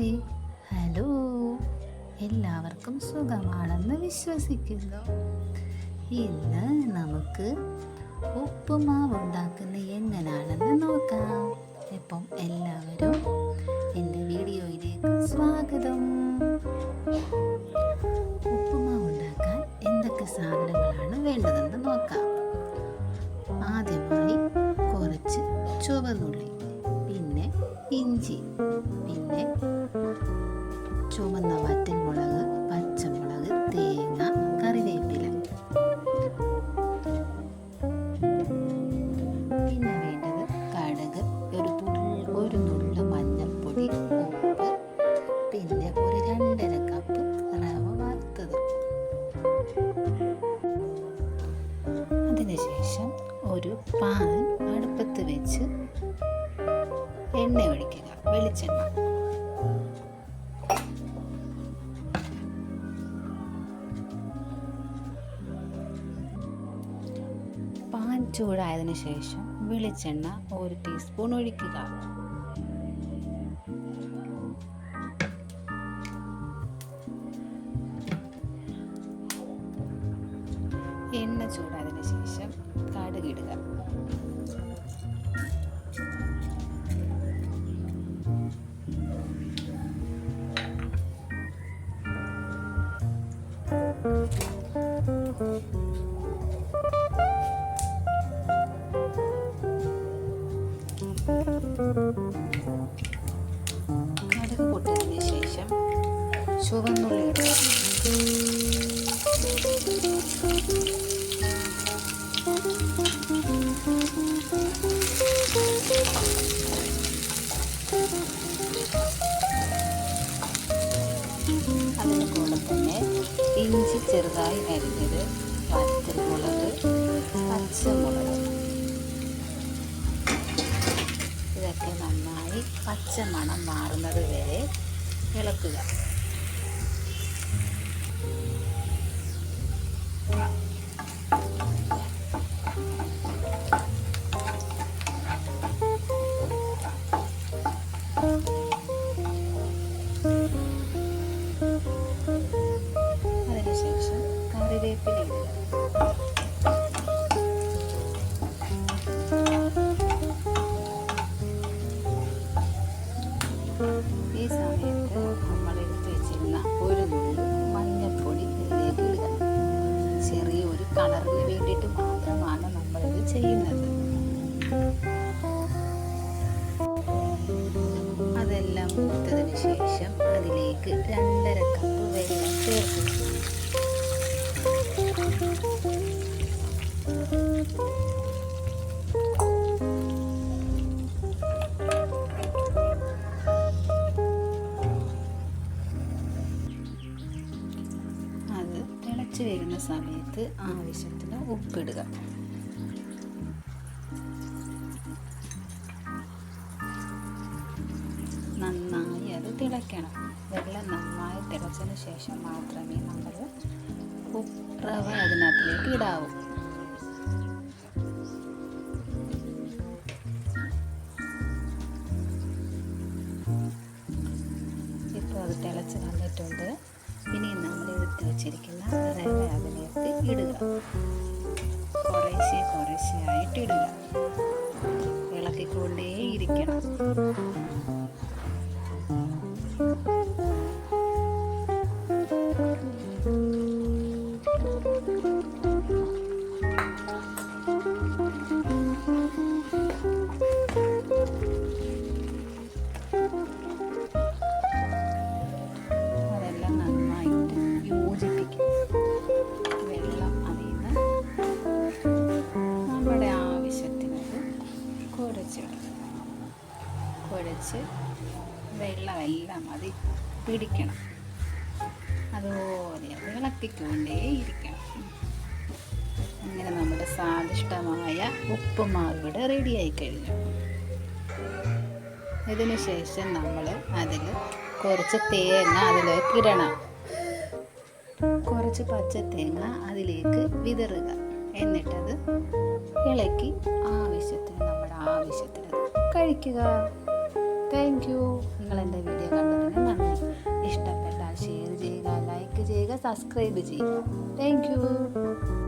Hi, hello, എല്ലാവർക്കും സുഖമാണെന്ന് വിശ്വസിക്കുന്നു. ഇന്ന് നമുക്ക് ഉപ്പുമാവ് ഉണ്ടാക്കുന്നത് എങ്ങനെയാണെന്ന് നോക്കാം. ഇപ്പം എല്ലാവരും എൻ്റെ വീഡിയോയിലേക്ക് സ്വാഗതം. ഉപ്പുമാവ് ഉണ്ടാക്കാൻ എന്തൊക്കെ സാധനങ്ങളാണ് വേണ്ടതെന്ന് നോക്കാം. ആദ്യമായി കുറച്ച് ചുവന്നുള്ളി, പിന്നെ ഇഞ്ചി, പിന്നെ ചുവന്ന വറ്റൽമുളക്, പച്ചമുളക്, തേങ്ങ, കറിവേപ്പില. പിന്നെ വേണ്ടത് കടുക്, ഒരു നുള്ള് മഞ്ഞൾപ്പൊടി, ഉപ്പ്, പിന്നെ ഒരു 2.5 കപ്പ് റവ വറുത്തത്. അതിനുശേഷം ഒരു പാൻ അടുപ്പത്ത് വെച്ച് എണ്ണ ഒഴിക്കുക, വെളിച്ചെണ്ണ. പാൻ ചൂടായതിനു ശേഷം വെളിച്ചെണ്ണ 1 ടീസ്പൂൺ ഒഴിക്കുക. എണ്ണ ചൂടായതിനു ശേഷം കടുകിടുക. കടുക് പൊട്ടിയതിന് ശേഷം ചുവന്നുള്ളി ഇടുക. അതിന് കൂടെ തന്നെ ഇഞ്ചി ചെറുതായി അരിഞ്ഞത്, വറ്റൽമുളക്, പച്ചമുളക്, ഇതൊക്കെ നന്നായി പച്ചമണം മാറുന്നത് വരെ ഇളക്കുക. അതിനുശേഷം കറിവേപ്പില ഇടുക. ഈ സമയത്ത് നമ്മൾ എടുത്ത് വെച്ചിരുന്ന ഒരു നുള്ള് മഞ്ഞൾപ്പൊടി ഇതിലേക്ക് ഇടുക. ചെറിയൊരു കളറിന് വേണ്ടിയിട്ട് മാത്രമാണ് നമ്മളിത് ചെയ്യുന്നത്. അതെല്ലാം മൂത്തതിന് ശേഷം അതിലേക്ക് 2.5 കപ്പ് വെള്ളം ചേർക്കുക. അത് തിളച്ച് വരുന്ന സമയത്ത് ആവശ്യത്തിന് ഉപ്പിടുക. നന്നായി അത് തിളയ്ക്കണം. വെള്ളം നന്നായി തിളച്ചതിന് ശേഷം മാത്രമേ നമ്മൾ റവ അതിനകത്തിലേക്ക് ഇടാവൂ. ഇപ്പോൾ അത് തിളച്ച് വന്നിട്ടുണ്ട്. ഇനി നമ്മൾ എടുത്ത് വെച്ചിരിക്കുന്ന റവ അതിലേക്ക് ഇടുക. കുറേശ്ശെയായിട്ട് ഇടുക. ഇളക്കിക്കൊണ്ടേയിരിക്കണം. അതെല്ലാം നന്നായിട്ട് യോജിപ്പിക്കും. വെള്ളം അതിൽ നിന്ന് നമ്മുടെ ആവശ്യത്തിനത് കുഴച്ച് വെള്ളമെല്ലാം അത് പിടിക്കണം. അതുപോലെ അത് ഇളക്കിക്കൊണ്ടേയിരിക്കണം. അങ്ങനെ നമ്മുടെ സ്വാദിഷ്ടമായ ഉപ്പുമാവ് ഇവിടെ റെഡിയായി കഴിഞ്ഞു. ഇതിന് ശേഷം നമ്മൾ അതിൽ കുറച്ച് തേങ്ങ അതിലേക്ക് ഇടണം. കുറച്ച് പച്ച തേങ്ങ അതിലേക്ക് വിതറുക. എന്നിട്ടത് ഇളക്കി നമ്മുടെ ആവശ്യത്തിന് കഴിക്കുക. Thank you. നിങ്ങൾ എൻ്റെ വീഡിയോ കണ്ടതിന് നന്ദി. ചെയ്യുക, സബ്സ്ക്രൈബ് ചെയ്യുക. Thank you.